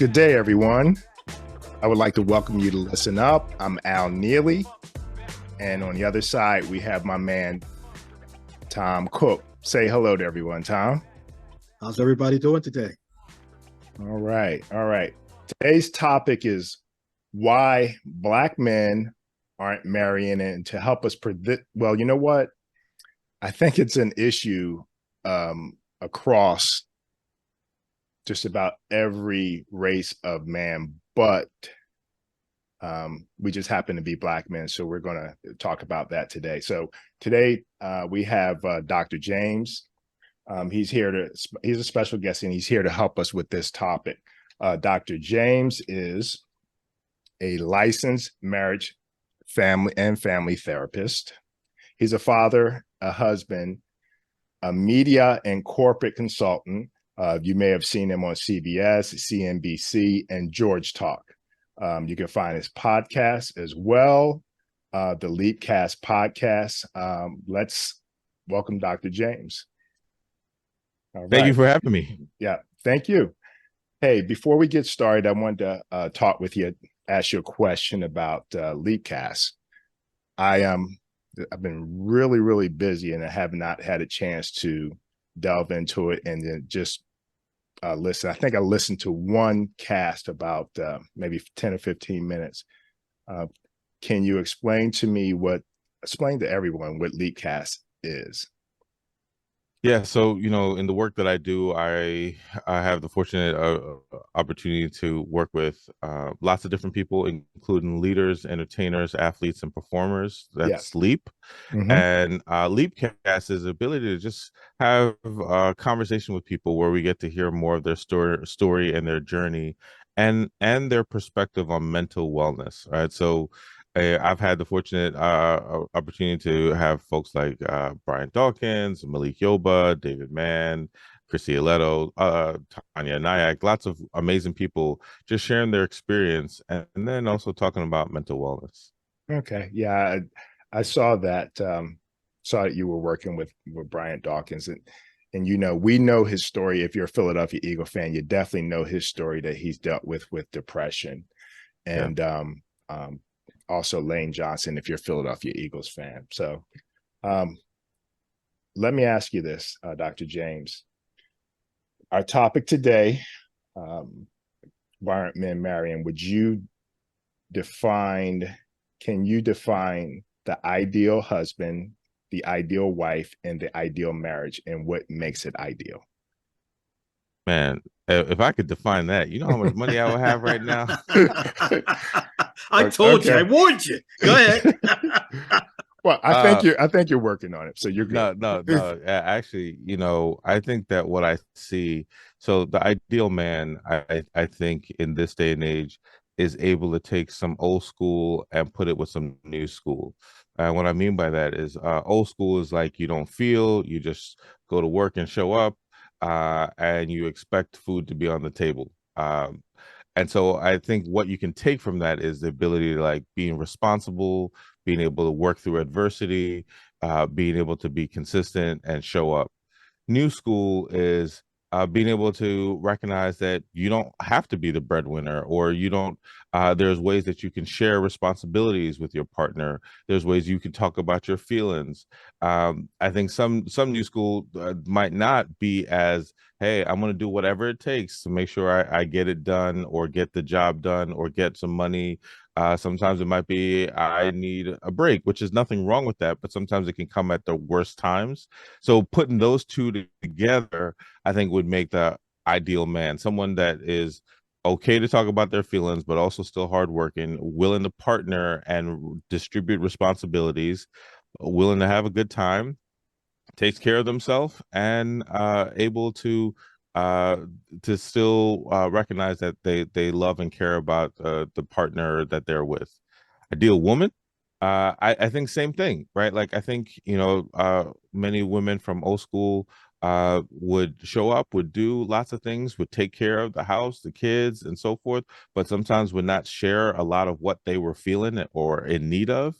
Good day, everyone. I would like to welcome you to Listen Up. I'm Al Neely. And on the other side, we have my man, Tom Cook. Say hello to everyone, Tom. How's everybody doing today? All right. All right. Today's topic is why Black men aren't marrying. And to help us predict, well, you know what? I think it's an issue across just about every race of man, but we just happen to be Black men. So we're going to talk about that today. So today we have Dr. James. He's a special guest, and he's here to help us with this topic. Dr. James is a licensed marriage, family therapist. He's a father, a husband, a media and corporate consultant. You may have seen him on CBS, CNBC, and George Talk. You can find his podcast as well, the Leapcast podcast. Let's welcome Dr. James. All right. Thank you for having me. Yeah, thank you. Hey, before we get started, I wanted to talk with you, ask you a question about Leapcast. I've been really, really busy, and I have not had a chance to delve into it and then just listen. I think I listened to one cast about maybe 10 or 15 minutes. Can you explain to everyone what Leapcast is? Yeah, so in the work that I do, I have the fortunate opportunity to work with lots of different people, including leaders, entertainers, athletes, and performers. That's Leap. And Leapcast is the ability to just have a conversation with people where we get to hear more of their story and their journey and their perspective on mental wellness, right? So I've had the fortunate opportunity to have folks like Brian Dawkins, Malik Yoba, David Mann, Chrissy Aletto, Tanya Nyack, lots of amazing people just sharing their experience and then also talking about mental wellness. Okay. Yeah, I saw that. Saw that you were working with Brian Dawkins, and we know his story. If you're a Philadelphia Eagle fan, you definitely know his story that he's dealt with depression, and also Lane Johnson, if you're a Philadelphia Eagles fan. So let me ask you this, Dr. James. Our topic today, why aren't men marrying? Can you define the ideal husband, the ideal wife, and the ideal marriage, and what makes it ideal? Man, if I could define that, you know how much money I would have right now? I told you, I warned you. Go ahead. Well, I think you're working on it, so you're good. No. Actually, I think that what I see, so the ideal man, I think in this day and age is able to take some old school and put it with some new school. And what I mean by that is old school is like you don't feel, you just go to work and show up, and you expect food to be on the table. And so I think what you can take from that is the ability to like being responsible, being able to work through adversity, being able to be consistent and show up. New school is being able to recognize that you don't have to be the breadwinner, or you don't, there's ways that you can share responsibilities with your partner. There's ways you can talk about your feelings. I think some new school might not be as, hey, I'm going to do whatever it takes to make sure I get it done or get the job done or get some money. Sometimes it might be, I need a break, which is nothing wrong with that, but sometimes it can come at the worst times. So putting those two together, I think would make the ideal man, someone that is okay to talk about their feelings, but also still hardworking, willing to partner and distribute responsibilities, willing to have a good time, takes care of themselves, and able to still recognize that they love and care about the partner that they're with. Ideal woman, I think same thing, right? Like I think many women from old school would show up, would do lots of things, would take care of the house, the kids, and so forth, but sometimes would not share a lot of what they were feeling or in need of.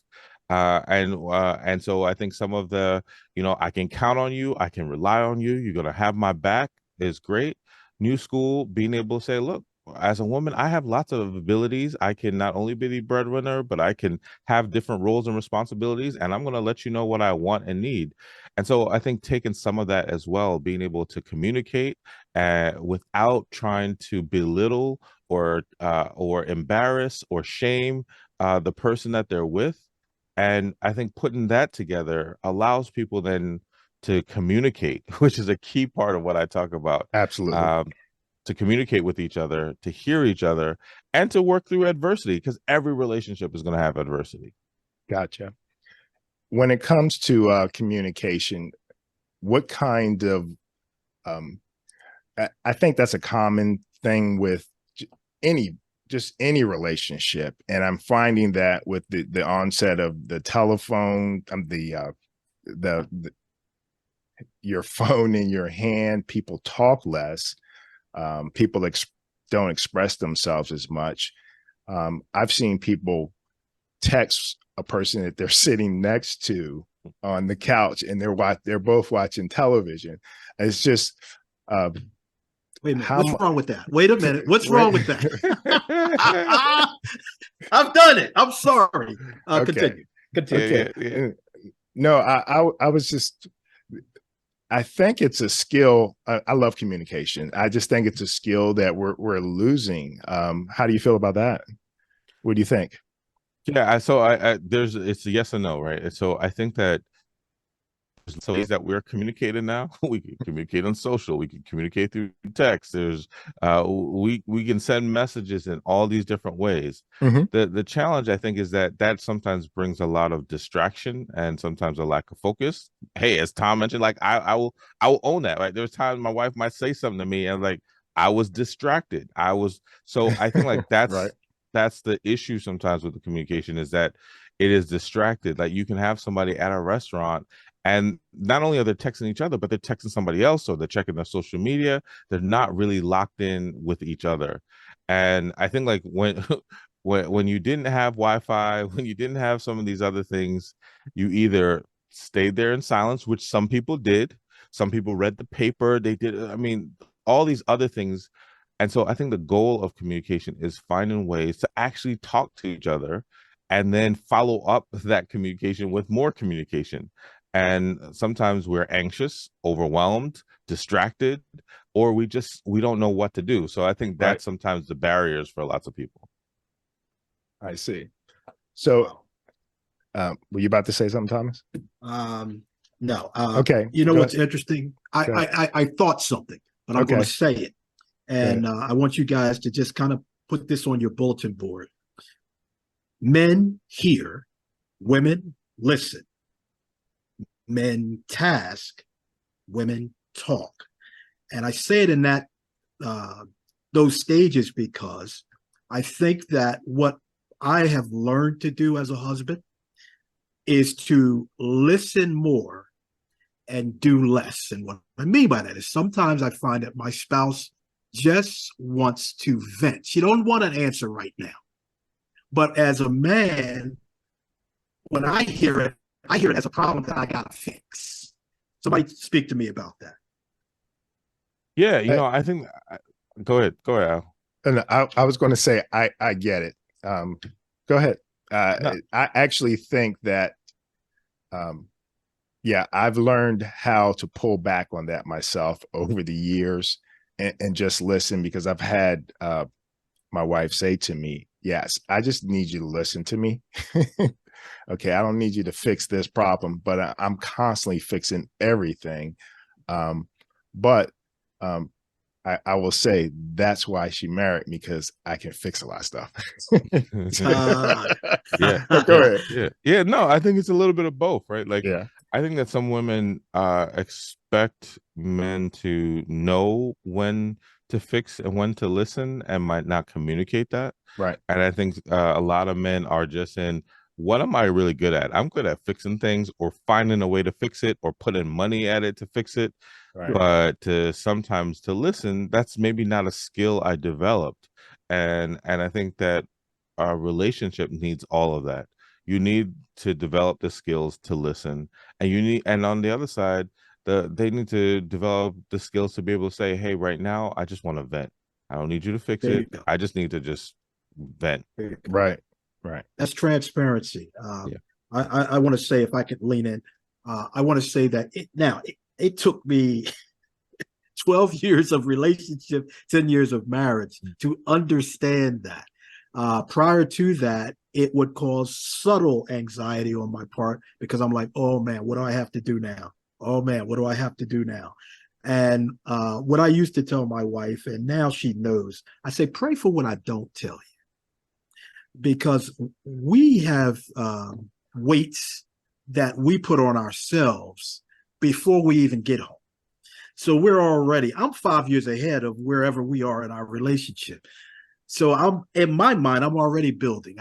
And so I think some of the, I can count on you, I can rely on you, you're gonna have my back is great. New school, being able to say, look, as a woman, I have lots of abilities. I can not only be the breadwinner, but I can have different roles and responsibilities, and I'm going to let you know what I want and need. And so I think taking some of that as well, being able to communicate without trying to belittle or embarrass or shame the person that they're with. And I think putting that together allows people then to communicate, which is a key part of what I talk about. Absolutely. To communicate with each other, to hear each other, and to work through adversity, because every relationship is going to have adversity. Gotcha. When it comes to communication, what kind of I think that's a common thing with any just any relationship, and I'm finding that with the onset of the telephone, the your phone in your hand, people talk less. People don't express themselves as much. I've seen people text a person that they're sitting next to on the couch, and they're both watching television. It's just wait a minute. What's wrong with that? Wait a minute. What's wrong with that? I've done it. I'm sorry. Okay. Continue. Okay. Yeah. No, I was just. I think it's a skill. I love communication. I just think it's a skill that we're losing. How do you feel about that? What do you think? Yeah, so it's a yes and no, right? And so I think that so ways that we're communicating now. We can communicate on social, we can communicate through text. There's we can send messages in all these different ways. Mm-hmm. The challenge, I think, is that sometimes brings a lot of distraction and sometimes a lack of focus. Hey, as Tom mentioned, like I will own that, right? There's times my wife might say something to me and like I was distracted. So I think like that's right. That's the issue sometimes with the communication, is that it is distracted. Like you can have somebody at a restaurant and not only are they texting each other, but they're texting somebody else, or they're checking their social media. They're not really locked in with each other. And I think like when when you didn't have Wi-Fi, when you didn't have some of these other things, you either stayed there in silence, which some people did. Some people read the paper. They did. I mean, all these other things. And so I think the goal of communication is finding ways to actually talk to each other and then follow up that communication with more communication. And sometimes we're anxious, overwhelmed, distracted, or we don't know what to do. So I think that's sometimes the barriers for lots of people. I see. So were you about to say something, Thomas? No. Okay. You know what's interesting? I thought something, but I'm going to say it. And I want you guys to just kind of put this on your bulletin board. Men hear, women listen. Men task, women talk. And I say it in that those stages because I think that what I have learned to do as a husband is to listen more and do less. And what I mean by that is sometimes I find that my spouse just wants to vent. She don't want an answer right now. But as a man, when I hear it as a problem that I gotta fix. Somebody speak to me about that. Yeah, I think. Go ahead, Al. And I was going to say I get it. Go ahead. No. I actually think that, I've learned how to pull back on that myself over the years. And just listen, because I've had my wife say to me, yes, I just need you to listen to me. Okay, I don't need you to fix this problem, but I'm constantly fixing everything. But I will say that's why she married me, because I can fix a lot of stuff. Yeah. Go ahead. Yeah. No, I think it's a little bit of both, right? Like, I think that some women expect men to know when to fix and when to listen and might not communicate that. Right. And I think a lot of men are just in, what am I really good at? I'm good at fixing things or finding a way to fix it or putting money at it to fix it. Right. But sometimes to listen, that's maybe not a skill I developed. And I think that our relationship needs all of that. You need to develop the skills to listen, and on the other side, they need to develop the skills to be able to say, hey, right now, I just want to vent. I don't need you to fix There you it. go. I just need to just vent. There you go. Right. Right. That's transparency. Yeah. I want to say, if I could lean in, I want to say that it took me 12 years of relationship, 10 years of marriage to understand that. Prior to that, it would cause subtle anxiety on my part because I'm like, oh man, what do I have to do now? Oh man, what do I have to do now? And what I used to tell my wife, and now she knows, I say, pray for what I don't tell you, because we have weights that we put on ourselves before we even get home. So I'm 5 years ahead of wherever we are in our relationship. So in my mind, I'm already building.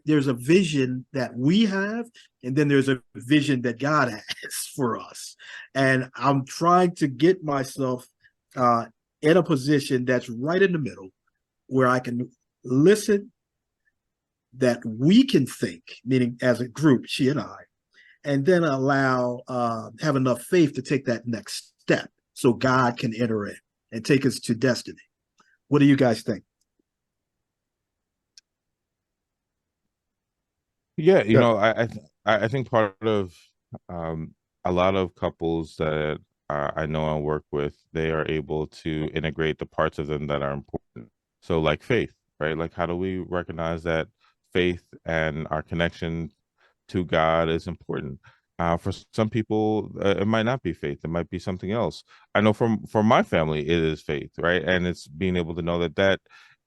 There's a vision that we have, and then there's a vision that God has for us. And I'm trying to get myself in a position that's right in the middle where I can listen, that we can think, meaning as a group, she and I, and then have enough faith to take that next step so God can enter in and take us to destiny. What do you guys think? Yeah, Yeah. I think part of um, a lot of couples that I know and work with, they are able to integrate the parts of them that are important. So, like faith, right? Like, how do we recognize that faith and our connection to God is important? For some people, it might not be faith; it might be something else. I know for my family, it is faith, right? And it's being able to know that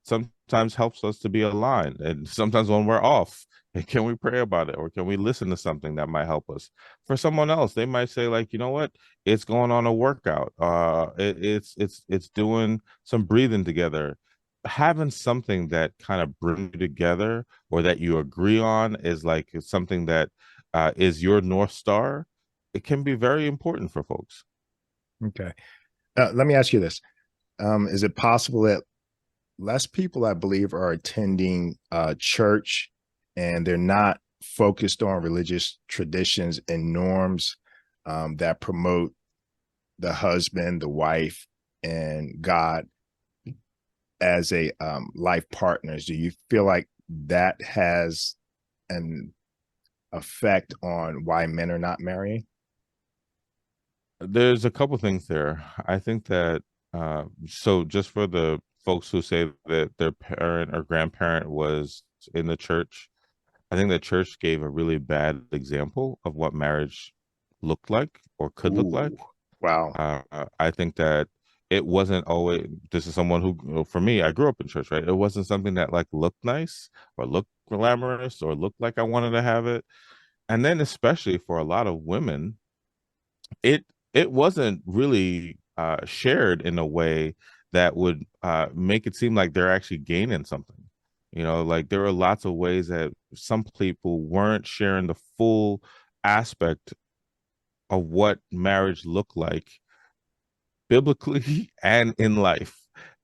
sometimes helps us to be aligned, and sometimes when we're off, can we pray about it, or can we listen to something that might help us? For someone else, they might say, like, you know what, it's going on a workout, it's doing some breathing together. Having something that kind of brings you together or that you agree on is like something that is your North Star. It can be very important for folks. Okay. Let me ask you this. Is it possible that less people, I believe, are attending church and they're not focused on religious traditions and norms that promote the husband, the wife, and God as a life partners? Do you feel like that has an effect on why men are not marrying? There's a couple things there. I think that so just for the folks who say that their parent or grandparent was in the church, I think the church gave a really bad example of what marriage looked like or could look like. Ooh, wow. I think that it wasn't always, this is someone who, for me, I grew up in church, right? It wasn't something that like looked nice or looked glamorous or looked like I wanted to have it. And then especially for a lot of women, it it wasn't really shared in a way that would make it seem like they're actually gaining something. Like there are lots of ways that some people weren't sharing the full aspect of what marriage looked like biblically and in life.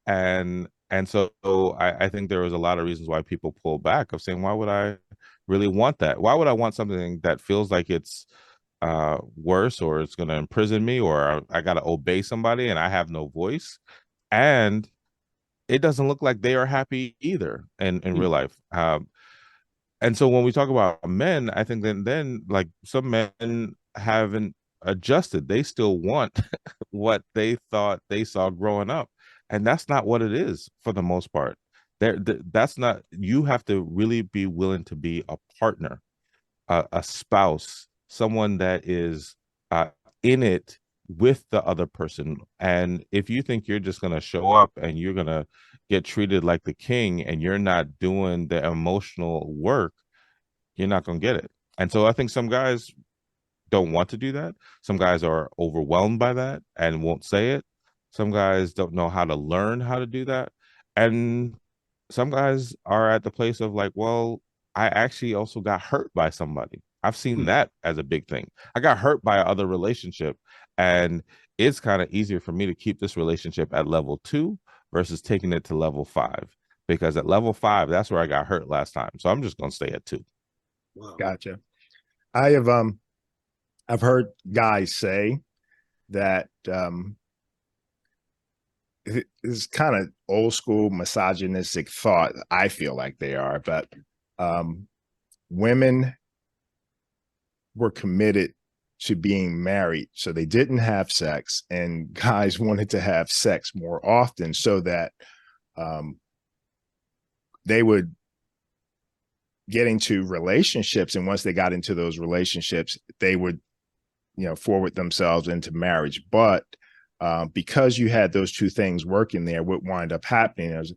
And so I think there was a lot of reasons why people pull back of saying, why would I really want that? Why would I want something that feels like it's worse, or it's going to imprison me, or I got to obey somebody and I have no voice? And it doesn't look like they are happy either in real life. And so when we talk about men, I think then like some men haven't adjusted. They still want what they thought they saw growing up. And that's not what it is for the most part. That's not, you have to really be willing to be a partner, a spouse, someone that is in it with the other person. And if you think you're just going to show up and you're going to get treated like the king and you're not doing the emotional work, you're not going to get it. And so I think some guys don't want to do that. Some guys are overwhelmed by that and won't say it. Some guys don't know how to learn how to do that. And some guys are at the place of like, well, I actually also got hurt by somebody. I've seen that as a big thing. I got hurt by another relationship, and it's kind of easier for me to keep this relationship at level 2 versus taking it to level 5, because at level 5, that's where I got hurt last time. So I'm just going to stay at 2. Wow. Gotcha. I have I've heard guys say that it's kind of old school misogynistic thought. I feel like they are, but women were committed to being married, so they didn't have sex, and guys wanted to have sex more often so that they would get into relationships, and once they got into those relationships, they would, forward themselves into marriage. But because you had those two things working there, what wound up happening is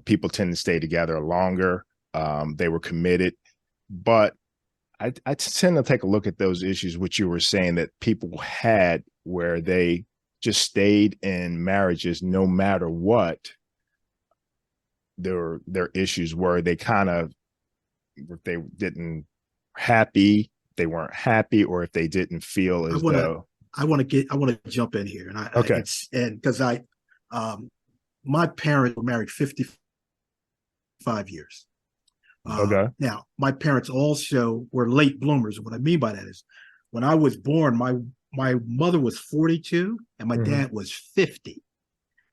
people tend to stay together longer. They were committed. But I tend to take a look at those issues, which you were saying that people had, where they just stayed in marriages no matter what their issues were. They kind of, if they didn't happy, they weren't happy, or if they didn't feel as though. I want to jump in here, and okay, because my parents were married 55 years. Okay. Now, my parents also were late bloomers. What I mean by that is, when I was born, my mother was 42 and my dad was 50.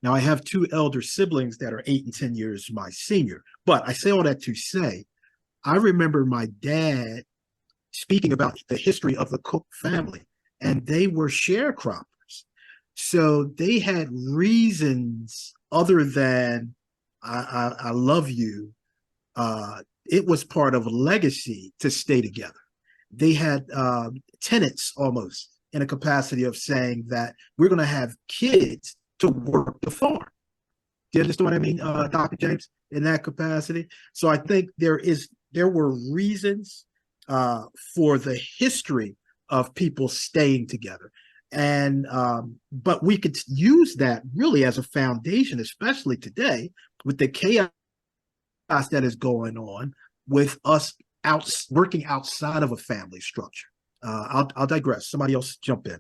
Now, I have two elder siblings that are 8 and 10 years my senior. But I say all that to say, I remember my dad speaking about the history of the Cook family, and they were sharecroppers. So they had reasons other than I love you. It was part of a legacy to stay together. They had tenants almost in a capacity of saying that we're going to have kids to work the farm. Do you understand what I mean, Dr. James, in that capacity? So I think there were reasons for the history of people staying together. And but we could use that really as a foundation, especially today with the chaos that is going on with us working outside of a family structure. I'll digress. Somebody else jump in.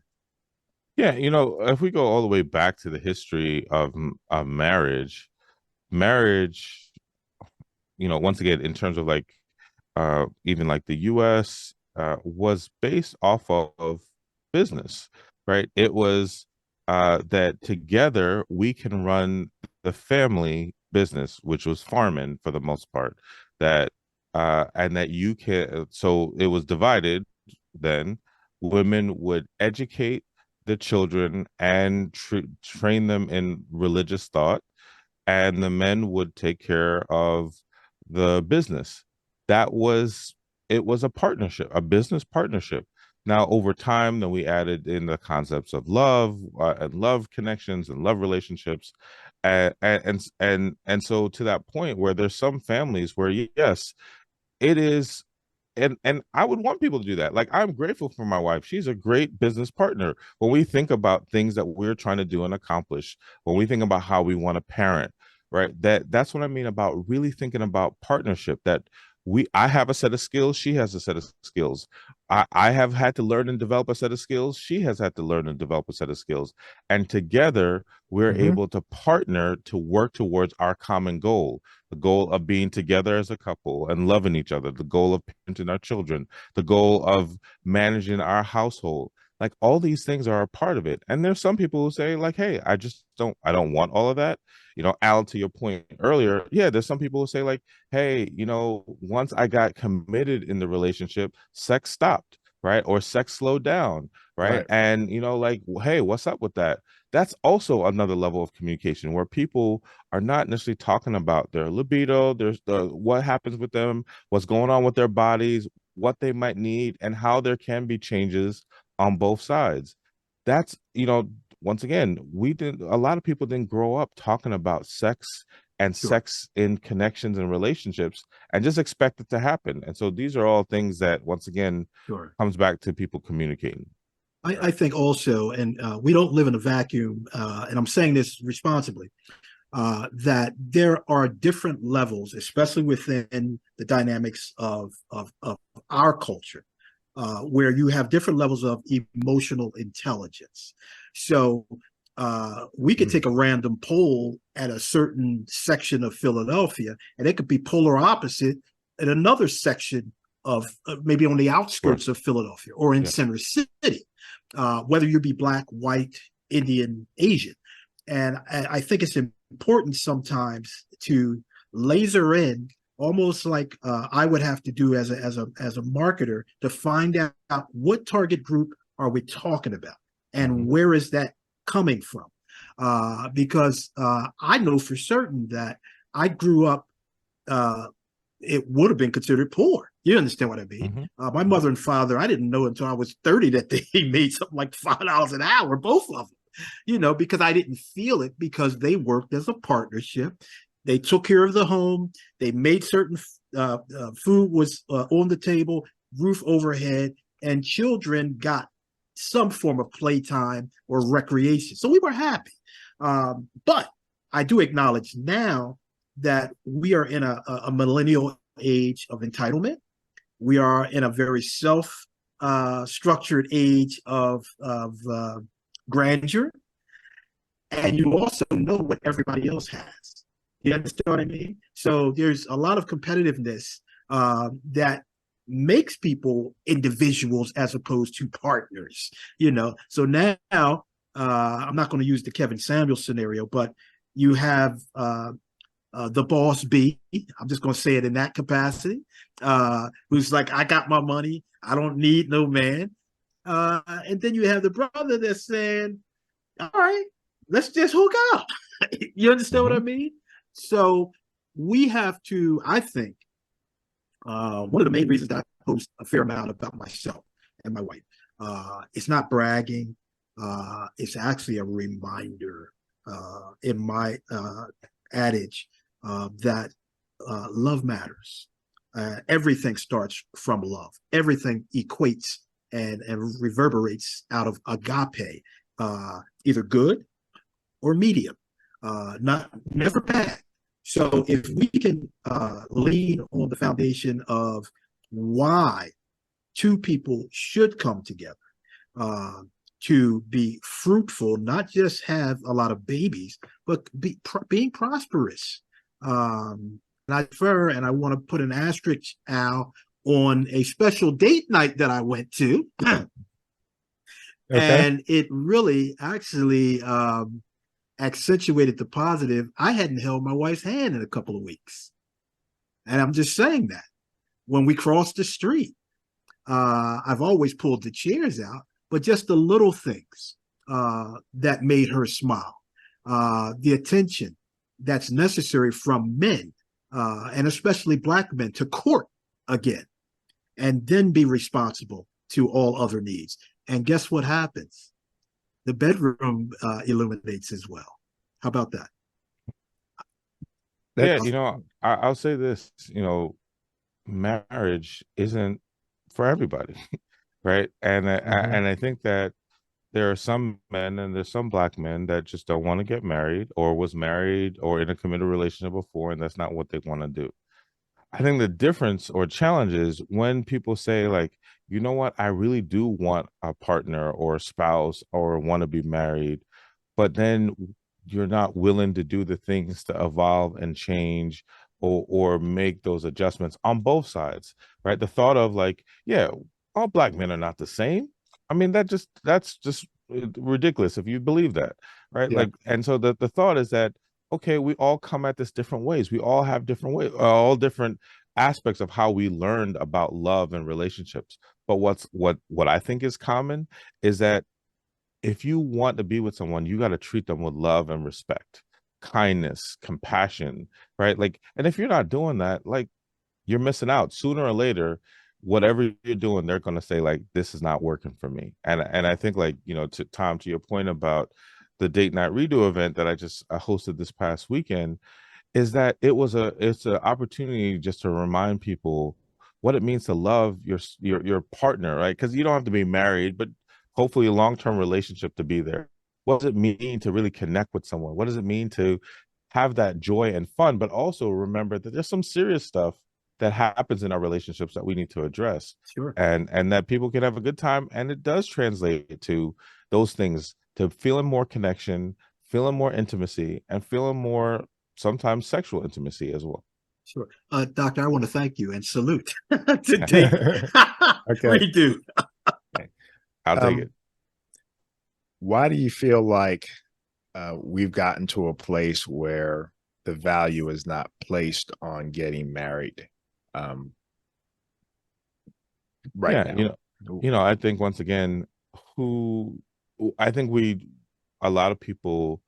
Yeah, if we go all the way back to the history of marriage, once again, in terms of like even like the US was based off of business, right? It was that together we can run the family business, which was farming for the most part, that and that you can, so it was divided. Then women would educate the children and train them in religious thought, and the men would take care of the business. It was a partnership, a business partnership. Now, over time, then we added in the concepts of love and love connections and love relationships, and so to that point where there's some families where yes, it is, and I would want people to do that. Like, I'm grateful for my wife. She's a great business partner. When we think about things that we're trying to do and accomplish, when we think about how we want to parent, right? That's what I mean about really thinking about partnership. That I have a set of skills, she has a set of skills. I have had to learn and develop a set of skills, she has had to learn and develop a set of skills. And together we're able to partner to work towards our common goal, the goal of being together as a couple and loving each other, the goal of parenting our children, the goal of managing our household. Like, all these things are a part of it. And there's some people who say like, hey, I don't want all of that. Al, to your point earlier, yeah, there's some people who say like, hey, once I got committed in the relationship, sex stopped, right? Or sex slowed down, right? And, like, hey, what's up with that? That's also another level of communication where people are not necessarily talking about their libido, there's what happens with them, what's going on with their bodies, what they might need, and how there can be changes on both sides. That's, once again, a lot of people didn't grow up talking about sex and sex in connections and relationships and just expect it to happen. And so these are all things that, once again, comes back to people communicating. I think also, and we don't live in a vacuum, and I'm saying this responsibly, that there are different levels, especially within the dynamics of our culture, where you have different levels of emotional intelligence. So we could take a random poll at a certain section of Philadelphia, and it could be polar opposite at another section of maybe on the outskirts of Philadelphia or in Center City, whether you be Black, white, Indian, Asian. And I think it's important sometimes to laser in, almost like I would have to do as a marketer, to find out what target group are we talking about and where is that coming from. Because I know for certain that I grew up, it would have been considered poor. You understand what I mean? My mother and father, I didn't know until I was 30 that they made something like $5 an hour, both of them, because I didn't feel it, because they worked as a partnership. They took care of the home. They made certain food was on the table, roof overhead, and children got some form of playtime or recreation. So we were happy. But I do acknowledge now that we are in a millennial age of entitlement. We are in a very structured age of grandeur. And you also know what everybody else has. You understand what I mean? So there's a lot of competitiveness that makes people individuals as opposed to partners, So now, I'm not going to use the Kevin Samuel scenario, but you have the boss B, I'm just going to say it in that capacity, who's like, I got my money, I don't need no man. And then you have the brother that's saying, all right, let's just hook up. You understand what I mean? So we have to, I think, one of the main reasons that I post a fair amount about myself and my wife, it's not bragging. It's actually a reminder in my adage that love matters. Everything starts from love. Everything equates and reverberates out of agape, either good or medium, never bad. So if we can lean on the foundation of why two people should come together to be fruitful, not just have a lot of babies, but being prosperous. And I prefer, and I want to put an asterisk, Al, on a special date night that I went to. Okay. And it really actually accentuated the positive. I hadn't held my wife's hand in a couple of weeks. And I'm just saying that when we crossed the street, I've always pulled the chairs out, but just the little things that made her smile, the attention that's necessary from men, and especially Black men, to court again, and then be responsible to all other needs. And guess what happens? The bedroom illuminates as well. How about that? Yeah, I'll say this, marriage isn't for everybody, right? And I think that there are some men and there's some Black men that just don't want to get married, or was married or in a committed relationship before, and that's not what they want to do. I think the difference or challenge is when people say, like, you know what, I really do want a partner or a spouse or want to be married, but then you're not willing to do the things to evolve and change or make those adjustments on both sides, right? The thought of, like, yeah, all Black men are not the same. I mean, that's just ridiculous if you believe that, right? Yeah. Like, and so the thought is that, okay, we all come at this different ways. We all have different ways, all different aspects of how we learned about love and relationships. But what I think is common is that if you want to be with someone, you got to treat them with love and respect, kindness, compassion, right? Like, and if you're not doing that, like, you're missing out. Sooner or later, whatever you're doing, they're going to say, like, this is not working for me. And I think, like, Tom, to your point about the date night redo event that I hosted this past weekend, is that it's an opportunity just to remind people what it means to love your partner, right? Because you don't have to be married, but hopefully a long-term relationship to be there. What does it mean to really connect with someone? What does it mean to have that joy and fun, but also remember that there's some serious stuff that happens in our relationships that we need to address. Sure. And that people can have a good time, and it does translate to those things, to feeling more connection, feeling more intimacy, and feeling more sometimes sexual intimacy as well. Sure. Doctor, I want to thank you and salute today. Okay. We do. Okay. I'll take it. Why do you feel like we've gotten to a place where the value is not placed on getting married right Yeah, now. I think once again, who I think a lot of people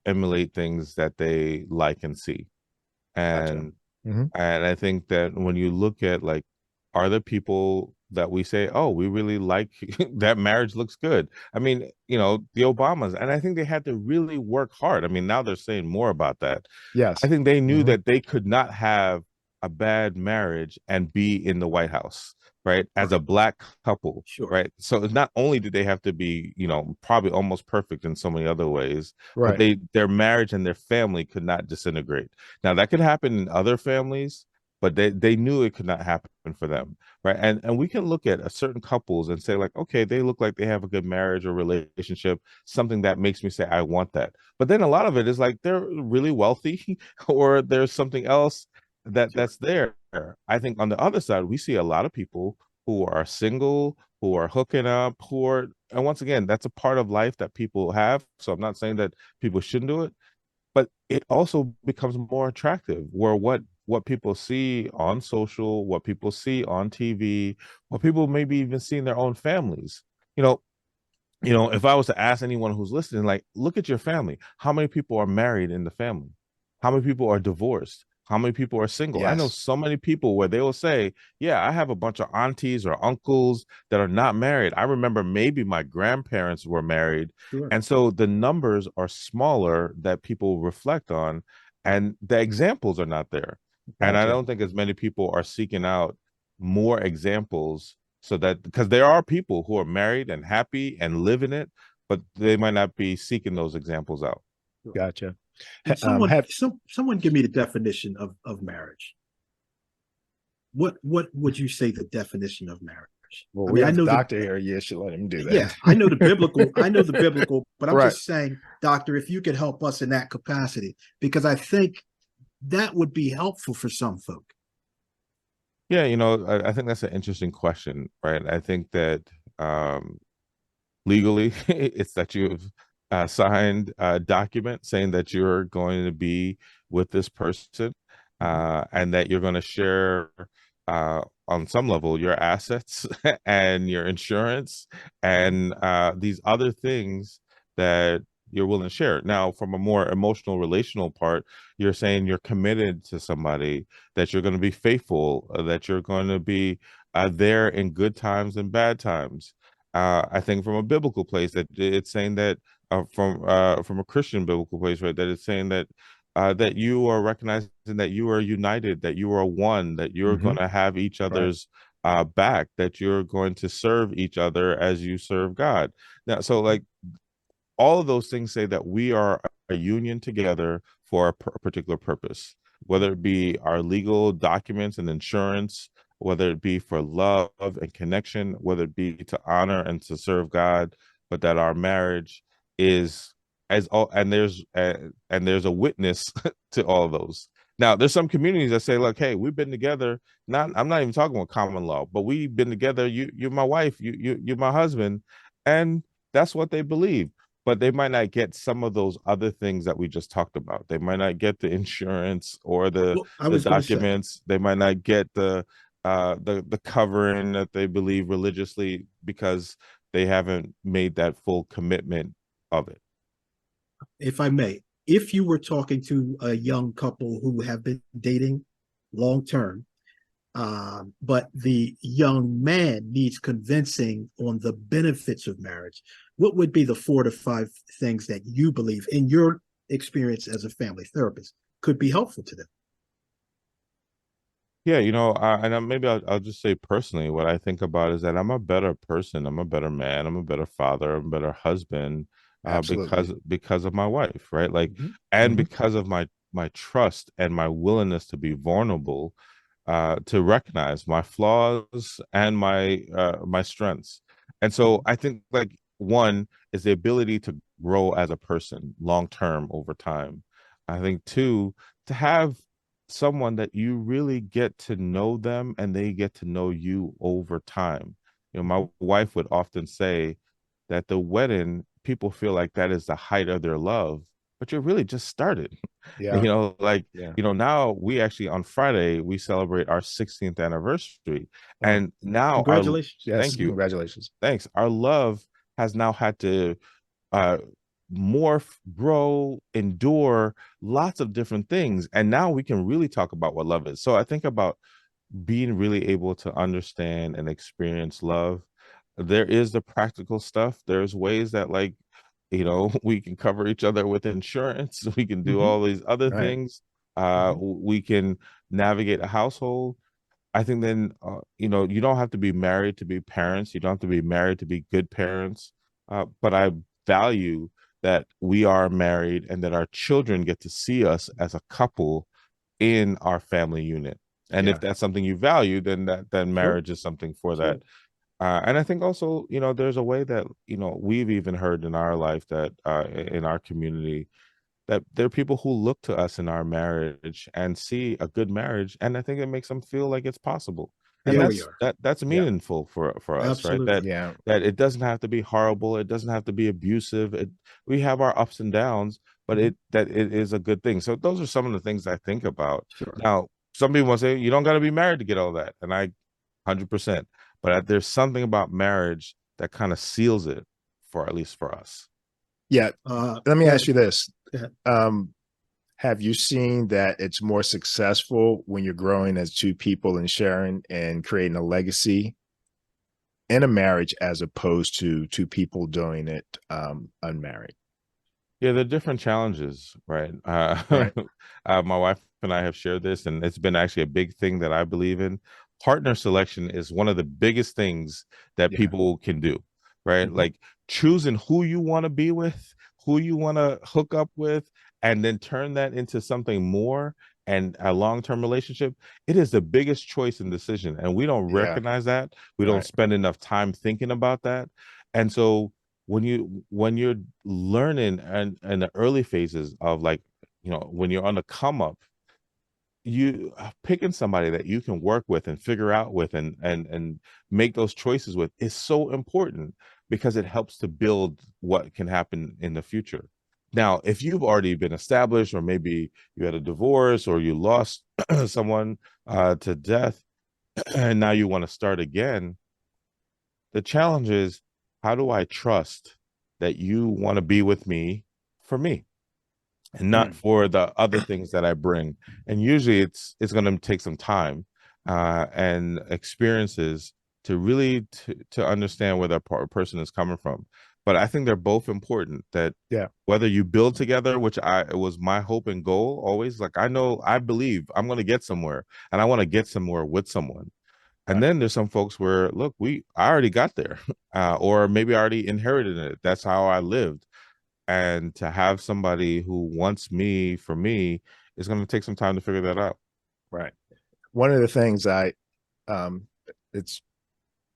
emulate things that they like and see. Gotcha. And Hmm. and I think that when you look at like, are there people that we say, oh, we really like that marriage looks good? I mean, the Obamas, and I think they had to really work hard. I mean, now they're saying more about that. I Yes. think they knew Hmm. that they could not have a bad marriage and be in the White House, right? As a Right. black couple, Sure. right? So not only did they have to be, probably almost perfect in so many other ways, but Right. their marriage and their family could not disintegrate. Now that could happen in other families, but they knew it could not happen for them, right? And we can look at a certain couples and say like, okay, they look like they have a good marriage or relationship, something that makes me say I want that. But then a lot of it is like they're really wealthy or there's something else Sure. that's there. I think on the other side, we see a lot of people who are single, who are hooking up, and once again, that's a part of life that people have. So I'm not saying that people shouldn't do it, but it also becomes more attractive where what people see on social, what people see on TV, what people maybe even see in their own families. You know, if I was to ask anyone who's listening, like, look at your family. How many people are married in the family? How many people are divorced? How many people are single? I know Yes. so many people where they will say, yeah, I have a bunch of aunties or uncles that are not married. I remember maybe my grandparents were married. Sure. And so the numbers are smaller that people reflect on, and the examples are not there. And I Gotcha. don't think as many people are seeking out more examples so that because there are people who are married and happy and live in it, but they might not be seeking those examples out. Sure. Gotcha. And Have someone give me the definition of marriage. What would you say the definition of marriage? well, I we mean, I have the know the doctor here. You should let him do yeah, that. I know the biblical, but I'm Right. just saying, doctor, if you could help us in that capacity, because I think that would be helpful for some folk. Yeah, I think that's an interesting question, right? I think that um, legally, it's that you've signed a document saying that you're going to be with this person Mhm. and that you're going to share on some level your assets and your insurance and these other things that you're willing to share. Now, from a more emotional, relational part, you're saying you're committed to somebody, that you're going to be faithful, that you're going to be there in good times and bad times. I think from a biblical place that it's saying that from a Christian biblical place, right? That it's saying that that you are recognizing that you are united, that you are one, that you're Hmm. going to have each Right. other's back, that you're going to serve each other as you serve God. Now, so like all of those things say that we are a union together for a particular purpose, whether it be our legal documents and insurance, whether it be for love and connection, whether it be to honor and to serve God, but that our marriage is as all and there's a witness to all of those. Now, there's some communities that say, "Look, hey, we've been together. Not, I'm not even talking about common law, but we've been together. You're my wife. You're my husband," and that's what they believe, but they might not get some of those other things that we just talked about. They might not get the insurance or the Well, I the was going to say, documents. They might not get the covering that they believe religiously because they haven't made that full commitment of it. if I may, if you were talking to a young couple who have been dating long term, but the young man needs convincing on the benefits of marriage, what would be the 4 to 5 things that you believe, in your experience as a family therapist, could be helpful to them? Yeah, maybe I'll just say personally, what I think about is that I'm a better person, I'm a better man, I'm a better father, I'm a better husband, Absolutely. because of my wife, right? Like, Mhm. and Hmm. because of my trust and my willingness to be vulnerable, to recognize my flaws and my strengths. And so I think like one is the ability to grow as a person long term over time. I think two, to have someone that you really get to know them and they get to know you over time. My wife would often say that the wedding people feel like that is the height of their love, but you're really just started. Yeah. Like, Yeah. now we actually on Friday we celebrate our 16th anniversary. Oh, And now congratulations. yes. thank you. Congratulations. Thanks. Our love has now had to uh morph, grow, endure lots of different things. And now we can really talk about what love is. So I think about being really able to understand and experience love. There is the practical stuff. There's ways that, like, we can cover each other with insurance. We can do all these other Right. things. We can navigate a household. I think then, you don't have to be married to be parents. You don't have to be married to be good parents. But I value that we are married and that our children get to see us as a couple in our family unit. And Yeah. if that's something you value, then Sure. marriage is something for Sure. that. And I think also, there's a way that, we've even heard in our life that in our community that there are people who look to us in our marriage and see a good marriage, and I think it makes them feel like it's possible. And There we are. that's Yeah. meaningful for us, right? Absolutely. Yeah. That it doesn't have to be horrible, it doesn't have to be abusive. We have our ups and downs, but it is a good thing. So those are some of the things I think about. Sure. Now, some people say you don't got to be married to get all that, and I 100%. But there's something about marriage that kind of seals it, for at least for us. Yeah. Let me ask you this. Go ahead. Have you seen that it's more successful when you're growing as two people and sharing and creating a legacy in a marriage as opposed to two people doing it unmarried? Yeah, they're different challenges, right? Right. My wife and I have shared this, and it's been actually a big thing that I believe in. Partner selection is one of the biggest things that Yeah. people can do, right? Mhm. Like choosing who you want to be with, who you want to hook up with, and then turn that into something more and a long-term relationship. It is the biggest choice and decision, and we don't Yeah. recognize that. We don't Right. spend enough time thinking about that. And so when you're learning and in the early phases of, like, when you're on the come up, you picking somebody that you can work with and figure out with and make those choices with is so important, because it helps to build what can happen in the future. Now, if you've already been established, or maybe you had a divorce, or you lost someone to death, and now you want to start again, the challenge is, how do I trust that you want to be with me for me and not for the other things that I bring? And usually it's going to take some time and experiences to really to understand where that person is coming from. But I think they're both important, that whether you build together, which it was my hope and goal always, like, I believe I'm going to get somewhere, and I want to get somewhere with someone. And then there's some folks where, look, I already got there, or maybe I already inherited it. That's how I lived. And to have somebody who wants me for me is going to take some time to figure that out. Right. One of the things it's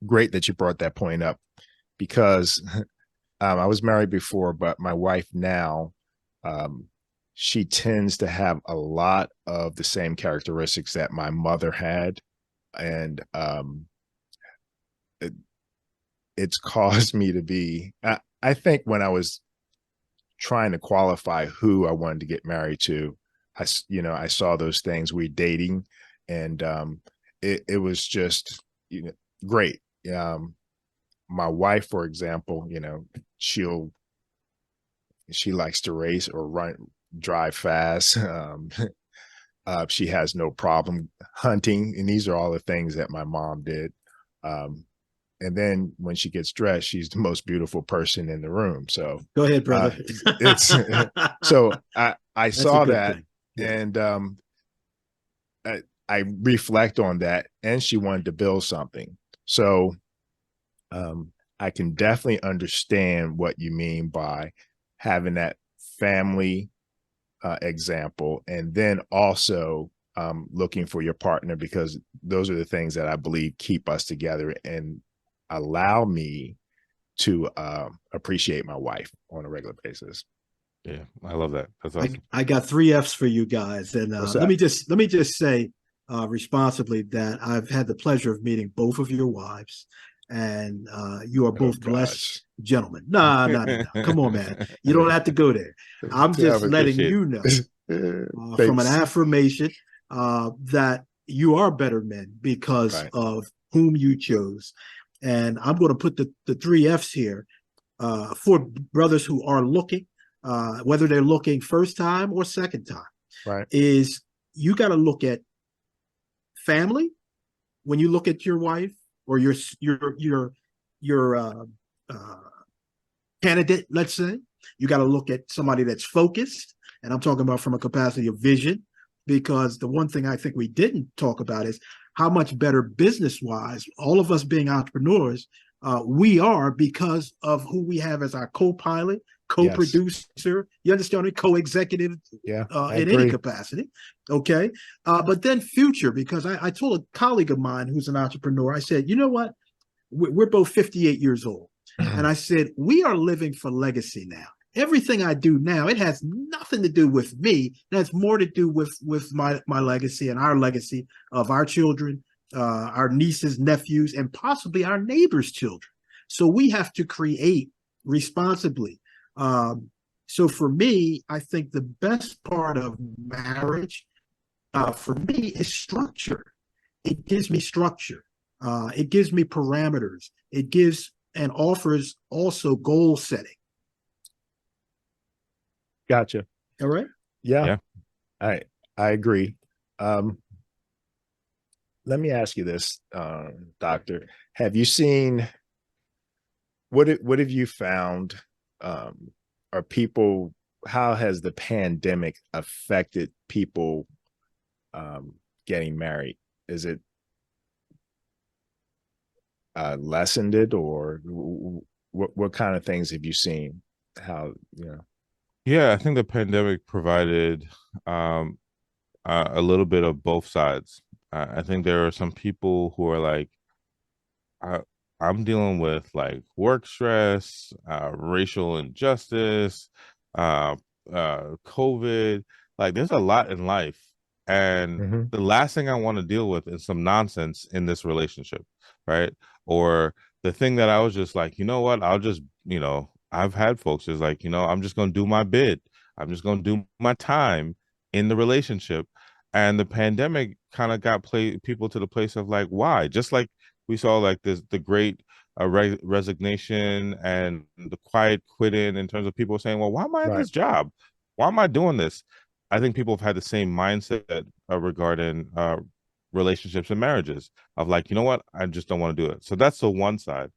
great that you brought that point up, because I was married before, but my wife now, she tends to have a lot of the same characteristics that my mother had. And it's caused me to be, I think when I was trying to qualify who I wanted to get married to, I saw those things. We dating, and it was just, great. My wife, for example, she likes to race or drive fast. She has no problem hunting, and these are all the things that my mom did. And then when she gets dressed, she's the most beautiful person in the room. So go ahead, brother. It's so I saw that, yeah. and I reflect on that, and she wanted to build something. So I can definitely understand what you mean by having that family example, and then also looking for your partner, because those are the things that I believe keep us together and allow me to appreciate my wife on a regular basis. Yeah, I love that. That's awesome. I got 3 F's for you guys, and let me just say responsibly that I've had the pleasure of meeting both of your wives, and you are both blessed gosh. gentlemen. No, no, no, no. Come on, man. You don't have to go there. I'm just I letting appreciate you know from an Thanks. affirmation that you are better men because Right. of whom you chose. And I'm going to put the three F's here for brothers who are looking, whether they're looking first time or second time, Right. is you got to look at family when you look at your wife or your candidate. Let's say you got to look at somebody that's focused, and I'm talking about from a capacity of vision, because the one thing I think we didn't talk about is how much better business wise, all of us being entrepreneurs, we are because of who we have as our co-pilot, Yes. co-producer, you understand me, co-executive Yeah. I in any agree. capacity. Okay. But then future, because I told a colleague of mine who's an entrepreneur, I said, you know what? We're both 58 years old. And I said, we are living for legacy now. Everything I do now, it has nothing to do with me. It has more to do with my legacy and our legacy of our children, our nieces, nephews, and possibly our neighbors' children. So we have to create responsibly. So for me, I think the best part of marriage for me is structure. It gives me structure. It gives me parameters. It gives and offers also goal setting. Gotcha. All right. Yeah. Yeah. I agree. Let me ask you this, Doctor. Have you seen what have you found? Are people, how has the pandemic affected people getting married? Is it lessened it, or what kind of things have you seen? How, you know? Yeah, I think the pandemic provided a little bit of both sides. I think there are some people who are like, I'm dealing with like work stress, racial injustice, uh, COVID. Like, there's a lot in life, and Mhm. the last thing I want to deal with is some nonsense in this relationship, right? Or the thing that I was just like, you know what? I'll just, I've had folks is like, I'm just going to do my bid. I'm just going to do my time in the relationship. And the pandemic kind of got people to the place of like, why? Just like we saw like this, the great resignation and the quiet quitting in terms of people saying, well, why am I in Right. this job? Why am I doing this? I think people have had the same mindset regarding relationships and marriages of like, you know what? I just don't want to do it. So that's the one side.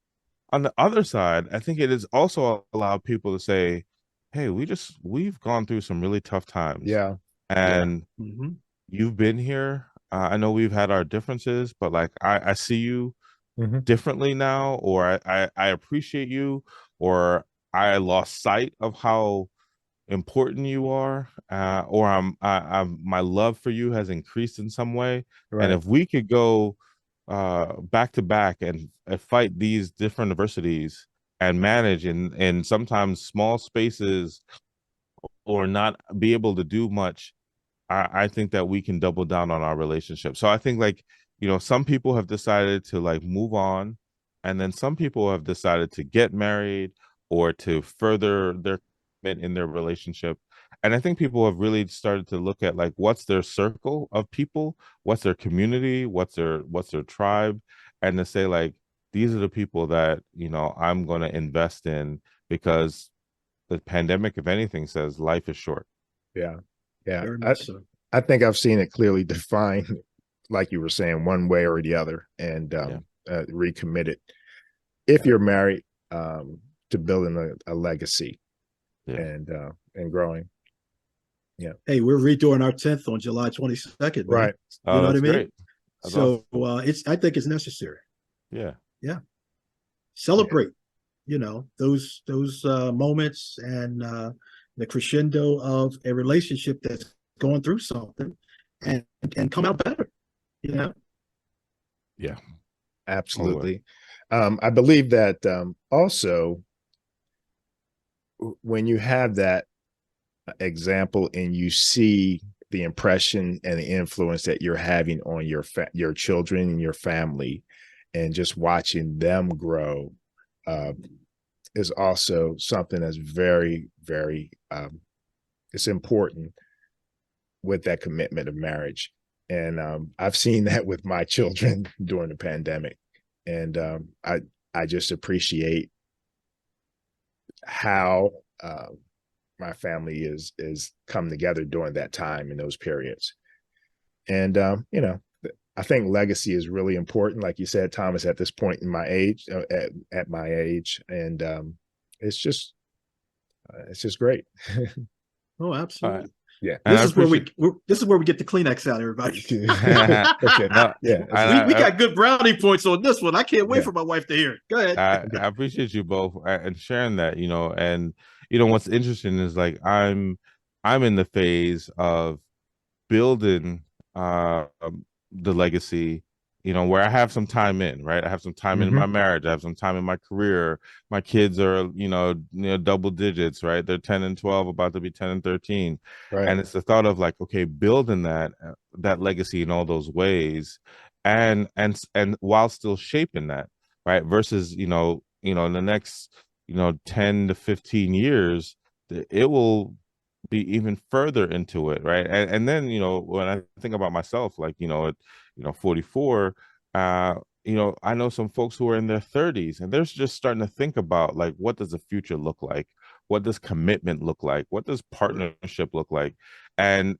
On the other side, I think it has also allowed people to say, hey, we've gone through some really tough times. Yeah. And Mm-hmm. you've been here. I know we've had our differences, but like I see you Mhm. differently now, or I appreciate you, or I lost sight of how important you are, or I'm my love for you has increased in some way. And Right. if we could go back to back and fight these different adversities and manage in sometimes small spaces or not be able to do much, I think that we can double down on our relationship. So I think like, some people have decided to like move on, and then some people have decided to get married or to further their commitment in their relationship. And I think people have really started to look at like what's their circle of people, what's their community, what's their tribe, and to say like these are the people that, I'm going to invest in, because the pandemic, if anything, says life is short. Yeah. Yeah. Very much so. I think I've seen it clearly defined, like you were saying, one way or the other, and Yeah. recommitted. If you're married, to building a legacy, Yeah. and growing. Yeah. Hey, we're redoing our 10th on July 22nd, man. Right. You Oh, know what that's I mean? great. That's So awesome. I think it's necessary. Yeah. Yeah. Celebrate, those moments and the crescendo of a relationship that's going through something and come out better, you know? Yeah. Absolutely. I believe that also when you have that example and you see the impression and the influence that you're having on your children and your family, and just watching them grow is also something that's very, very it's important with that commitment of marriage. And I've seen that with my children during the pandemic. And I just appreciate how my family is come together during that time in those periods. And you know, I think legacy is really important, like you said, Thomas, at this point in my age, at my age, and it's just great. Oh, absolutely. Yeah, And This I is where appreciate. this is where we get the Kleenex out, everybody. okay, No, yeah, we got good brownie points on this one. I can't wait Yeah. for my wife to hear it. Go ahead. I appreciate you both and sharing that, you know, and you know what's interesting is like I'm in the phase of building the legacy, you know, where I have some time in, right? I have some time in my marriage, I have some time in my career. My kids are, double digits, right? They're 10 and 12, about to be 10 and 13. right. And it's the thought of like, okay, building that legacy in all those ways and while still shaping that, right? Versus, in the next, 10 to 15 years, it will be even further into it, right? And then, when I think about myself, like, at 44, I know some folks who are in their 30s and they're just starting to think about like, what does the future look like? What does commitment look like? What does partnership look like? And,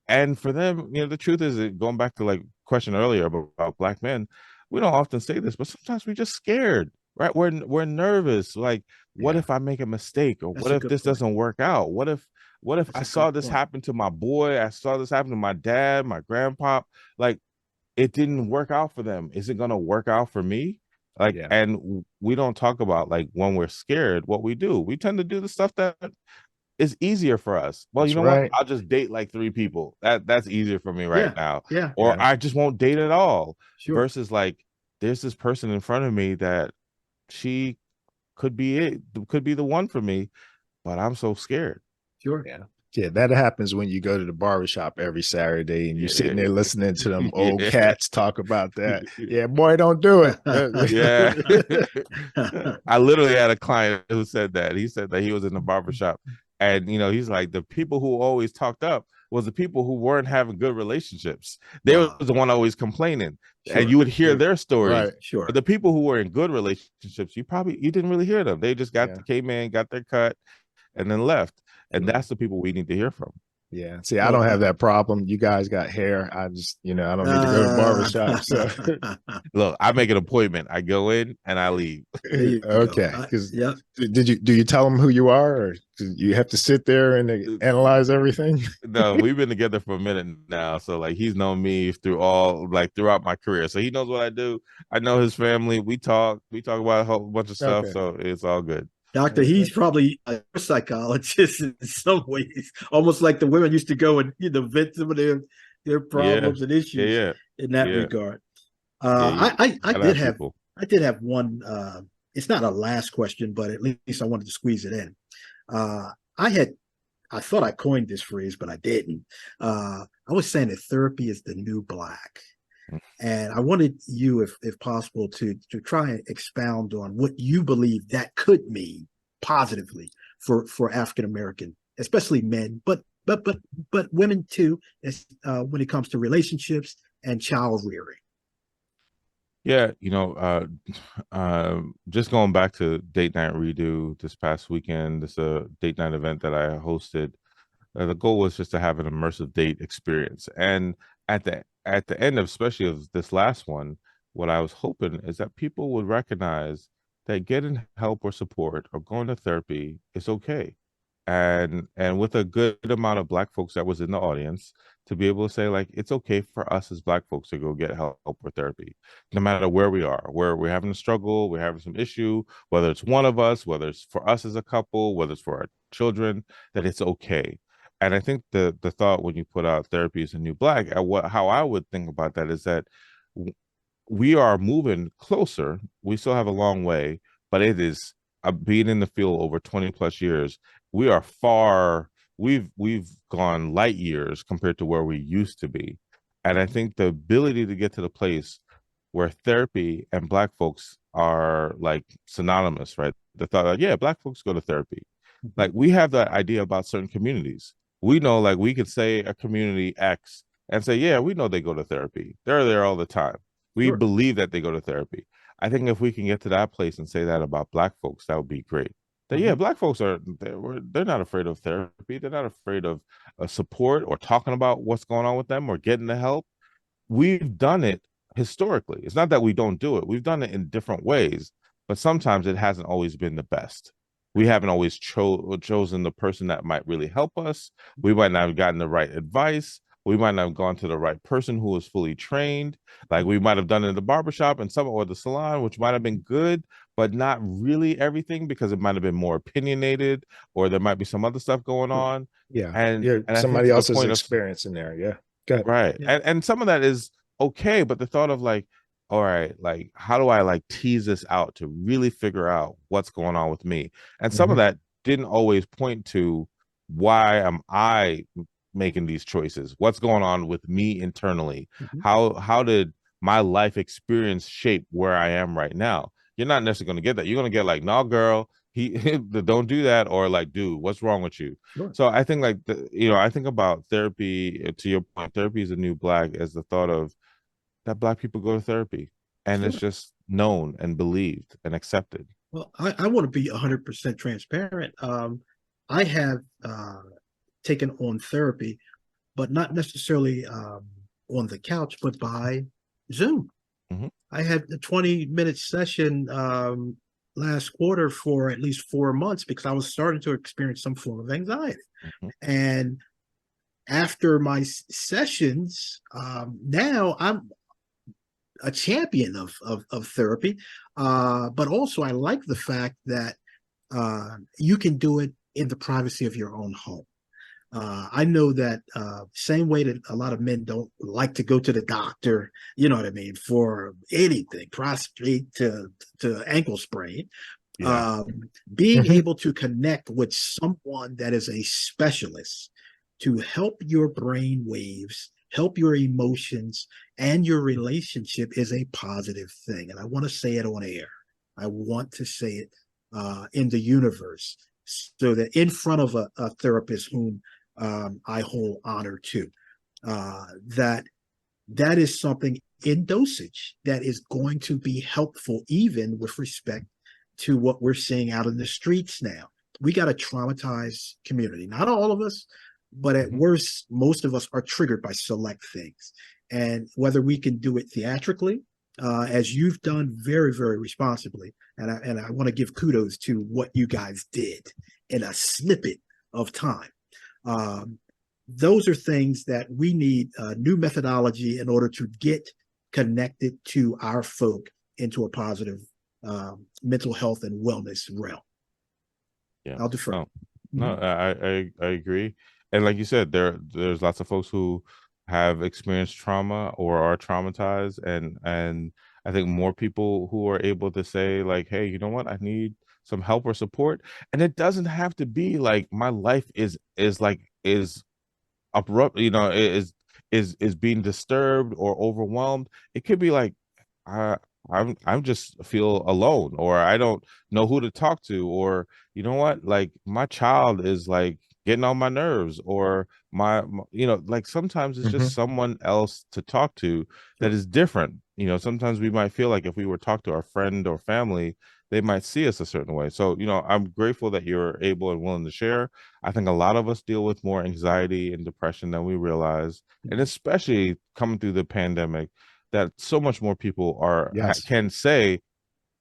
and for them, the truth is that going back to like question earlier about Black men, we don't often say this, but sometimes we're just scared, right? We're nervous. Like, what if I make a mistake, or That's what a if good this point. doesn't work out? What if That's I a saw good this point. happen to my boy? I saw this happen to my dad, my grandpa. Like, it didn't work out for them. Is it gonna work out for me? Like, Yeah. and we don't talk about like when we're scared, what we do. We tend to do the stuff that is easier for us. Well, you That's know what? right. I'll just date like 3 people. That's easier for me right Yeah. now. Yeah. Or Yeah. I just won't date at all. Sure. Versus like there's this person in front of me that she could be the one for me, but I'm so scared. Sure. Yeah. Yeah, that happens when you go to the barbershop every Saturday and you're sitting there listening to them old cats talk about that. Yeah, boy, don't do it. Yeah. I literally had a client who said that. He said that he was in the barbershop and he's like, the people who always talked up was the people who weren't having good relationships. They Wow. was the one always complaining. Sure. And you would hear their stories. Right. Sure. But the people who were in good relationships, you didn't really hear them. They just Yeah. came in, got their cut, and then left. And Sure. that's the people we need to hear from. Yeah. See, I don't have that problem. You guys got hair. I just, I don't need to go to the barbershop. So Look, I make an appointment. I go in and I leave. okay. Because yeah. do you tell them who you are, or do you have to sit there and analyze everything? No, we've been together for a minute now. So like he's known me throughout my career. So he knows what I do. I know his family. We talk about a whole bunch of stuff. Okay. So it's all good. Doctor, he's probably a psychologist in some ways, almost like the women used to go and vent some of their problems and issues in that regard. I did have one. It's not a last question, but at least I wanted to squeeze it in. I thought I coined this phrase, but I didn't. I was saying that therapy is the new Black. And I wanted you, if possible, to try and expound on what you believe that could mean positively for African American, especially men, but women too, when it comes to relationships and child rearing. Yeah, just going back to Date Night Redo this past weekend, this date night event that I hosted. The goal was just to have an immersive date experience, and at the end of, especially of this last one, what I was hoping is that people would recognize that getting help or support or going to therapy is okay. And with a good amount of Black folks that was in the audience, to be able to say like, it's okay for us as Black folks to go get help or therapy, no matter where we are, where we're having a struggle, we're having some issue, whether it's one of us, whether it's for us as a couple, whether it's for our children, that it's okay. And I think the thought when you put out therapy is a new Black, how I would think about that is that we are moving closer. We still have a long way, but it is being in the field over 20 plus years. We are we've gone light years compared to where we used to be. And I think the ability to get to the place where therapy and Black folks are like synonymous, right? The thought like, yeah, Black folks go to therapy. Like we have that idea about certain communities. We know, like we could say a community X and say, yeah, we know they go to therapy. They're there all the time. We Sure. believe that they go to therapy. I think if we can get to that place and say that about Black folks, that would be great. That yeah, Black folks they're not afraid of therapy. They're not afraid of support or talking about what's going on with them or getting the help. We've done it historically. It's not that we don't do it. We've done it in different ways, but sometimes it hasn't always been the best. We haven't always chosen the person that might really help us. We might not have gotten the right advice. We might not have gone to the right person who was fully trained. Like we might have done it in the barbershop and some or the salon, which might have been good, but not really everything because it might have been more opinionated or there might be some other stuff going on. Yeah. And Yeah. and I think Somebody to the else's point of experience in there. Yeah. Go ahead. right. Yeah. And some of that is okay, but the thought of like, all right, like how do I like tease this out to really figure out what's going on with me? And some of that didn't always point to why am I making these choices? What's going on with me internally? How did my life experience shape where I am right now? You're not necessarily going to get that. You're going to get like, no, girl, he don't do that, or like, dude, what's wrong with you? Sure. So I think like I think about therapy. To your point, therapy is a new Black as the thought of that Black people go to therapy, and it's Sure. just known and believed and accepted. Well, I want to be 100% transparent. I have taken on therapy, but not necessarily on the couch, but by Zoom. I had a 20-minute session last quarter for at least 4 months because I was starting to experience some form of anxiety. And after my sessions, now I'm a champion of therapy, but also I like the fact that you can do it in the privacy of your own home. I know that same way that a lot of men don't like to go to the doctor, you know what I mean, for anything, prostate to ankle sprain. Yeah. Being able to connect with someone that is a specialist to help your brain waves, help your emotions, and your relationship is a positive thing. And I want to say it on air. I want to say it in the universe so that in front of a therapist whom I hold honor to, that is something in dosage that is going to be helpful, even with respect to what we're seeing out in the streets now. We got a traumatized community. Not all of us, but at worst, most of us are triggered by select things. And whether we can do it theatrically, as you've done very, very responsibly, and I want to give kudos to what you guys did in a snippet of time. Those are things that we need new methodology in order to get connected to our folk into a positive mental health and wellness realm. Yeah, I'll defer. No, I agree. And like you said, there's lots of folks who have experienced trauma or are traumatized, and I think more people who are able to say like, hey, you know what, I need some help or support, and it doesn't have to be like my life is abrupt, is being disturbed or overwhelmed. It could be like I'm just feel alone, or I don't know who to talk to, or you know what, like my child is like getting on my nerves, or like sometimes it's just someone else to talk to that is different. Sometimes we might feel like if we were to talk to our friend or family, they might see us a certain way. So, I'm grateful that you're able and willing to share. I think a lot of us deal with more anxiety and depression than we realize, and especially coming through the pandemic, that so much more people can say,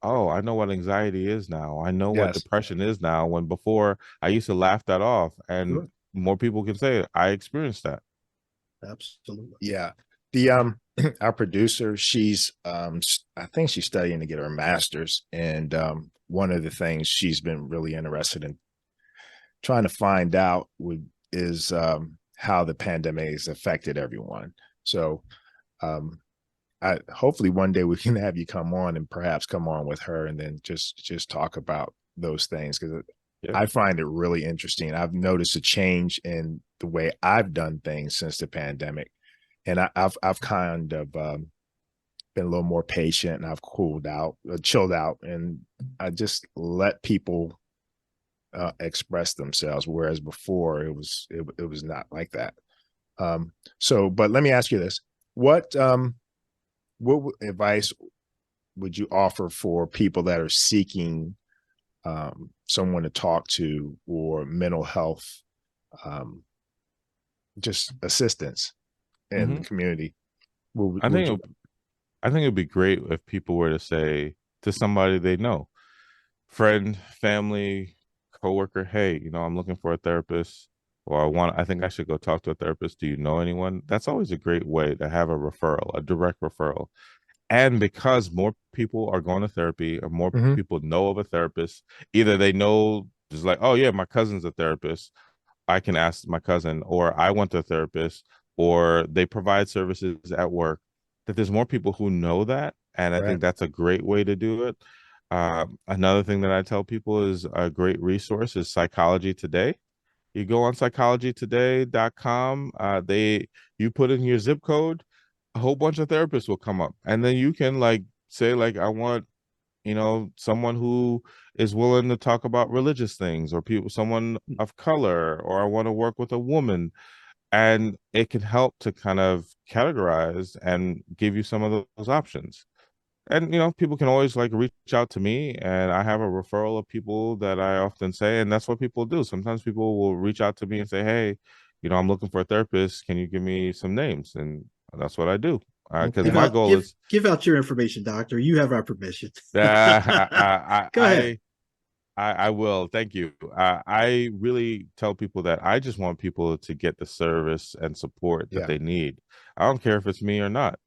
oh, I know what anxiety is now. I know what depression is now, when before I used to laugh that off, and more people can say I experienced that. Absolutely. Yeah. Our producer, she's I think she's studying to get her master's, and one of the things she's been really interested in trying to find out is how the pandemic has affected everyone. So hopefully one day we can have you come on, and perhaps come on with her, and then just talk about those things, because I find it really interesting. I've noticed a change in the way I've done things since the pandemic, and I've kind of been a little more patient, and I've chilled out, and I just let people express themselves. Whereas before it was not like that. But let me ask you this: what advice would you offer for people that are seeking someone to talk to, or mental health, just assistance in the community? I think it'd be great if people were to say to somebody they know, friend, family, coworker, hey, I'm looking for a therapist, or I think I should go talk to a therapist. Do you know anyone? That's always a great way to have a referral, a direct referral. And because more people are going to therapy, or more people know of a therapist, either they know, just like, oh yeah, my cousin's a therapist, I can ask my cousin, or I went to a therapist, or they provide services at work, that there's more people who know that. And I think that's a great way to do it. Another thing that I tell people is a great resource is Psychology Today. You go on psychologytoday.com, you put in your zip code, a whole bunch of therapists will come up. And then you can say, I want, someone who is willing to talk about religious things, or someone of color, or I want to work with a woman. And it can help to kind of categorize and give you some of those options. And people can always reach out to me, and I have a referral of people that I often say, and that's what people do. Sometimes people will reach out to me and say, hey, I'm looking for a therapist, can you give me some names? And that's what I do, because my goal is give out your information, doctor. You have our permission. Go ahead. I will. Thank you. I really tell people that I just want people to get the service and support that they need. I don't care if it's me or not.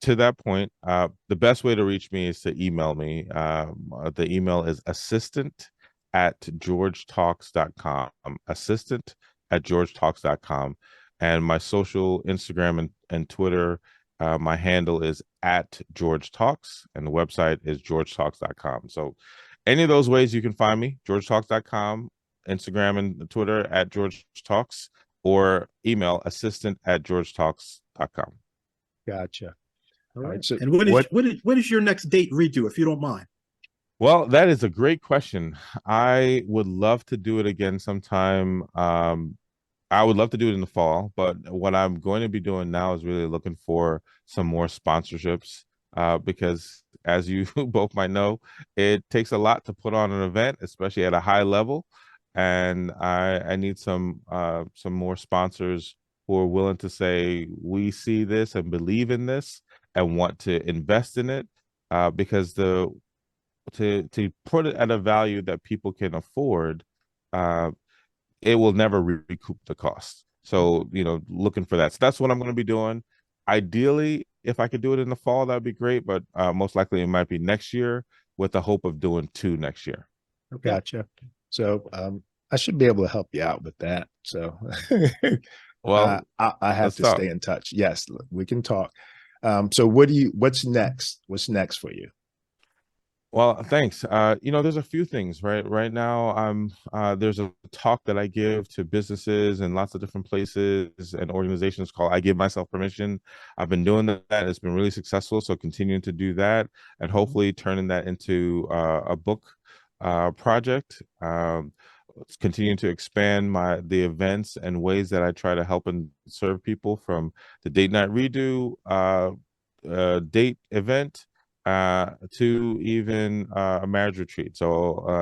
To that point, the best way to reach me is to email me. The email is assistant@georgetalks.com. Assistant@georgetalks.com. And my social, Instagram and Twitter, my handle is @GeorgeTalks, and the website is georgetalks.com. So any of those ways you can find me, georgetalks.com, Instagram and Twitter @GeorgeTalks, or email assistant@georgetalks.com. Gotcha. All right. So and when is your next date redo, if you don't mind? Well, that is a great question. I would love to do it again sometime. I would love to do it in the fall, but what I'm going to be doing now is really looking for some more sponsorships, because as you both might know, it takes a lot to put on an event, especially at a high level. And I need some more sponsors who are willing to say, we see this and believe in this and want to invest in it, because to put it at a value that people can afford, it will never recoup the cost. So, looking for that. So that's what I'm going to be doing. Ideally, if I could do it in the fall, that'd be great. But most likely it might be next year, with the hope of doing 2 next year. Okay. Gotcha. So I should be able to help you out with that. So well, I have to stay in touch. Yes, we can talk. So what's next? What's next for you? Well, thanks. There's a few things, right? Right now, there's a talk that I give to businesses and lots of different places and organizations called I Give Myself Permission. I've been doing that. It's been really successful. So continuing to do that, and hopefully turning that into a book project. Continuing to expand the events and ways that I try to help and serve people, from the date night redo date event, to even a marriage retreat. So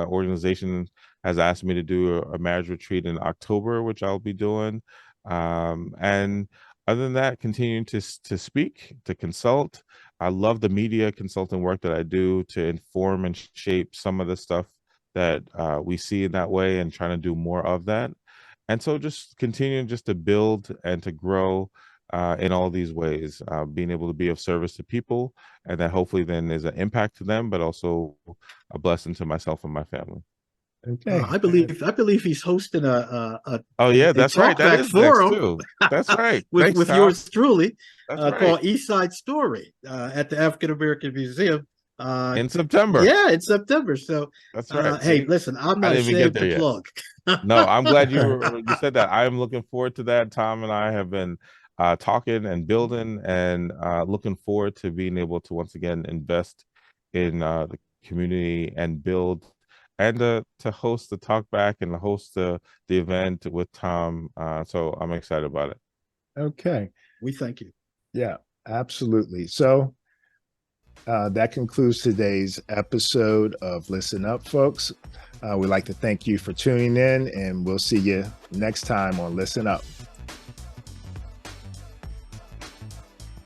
organization has asked me to do a marriage retreat in October, which I'll be doing. And other than that, continuing to speak, to consult. I love the media consulting work that I do to inform and shape some of the stuff that we see in that way, and trying to do more of that. And so just continuing just to build and to grow in all these ways, being able to be of service to people, and that hopefully then is an impact to them, but also a blessing to myself and my family. Okay. I believe he's hosting a oh yeah, that's right. That is forum. Next too. That's right. with Thanks, yours truly, called East Side Story at the African American Museum. In September. Yeah, in September. So that's right. Hey, listen, I'm not ashamed to plug. No, I'm glad you said that. I am looking forward to that. Tom and I have been talking and building, and looking forward to being able to once again invest in the community and build, and to host the talk back and to host the event with Tom. So I'm excited about it. Okay. We thank you. Yeah, absolutely. So that concludes today's episode of Listen Up, folks. We'd like to thank you for tuning in, and we'll see you next time on Listen Up.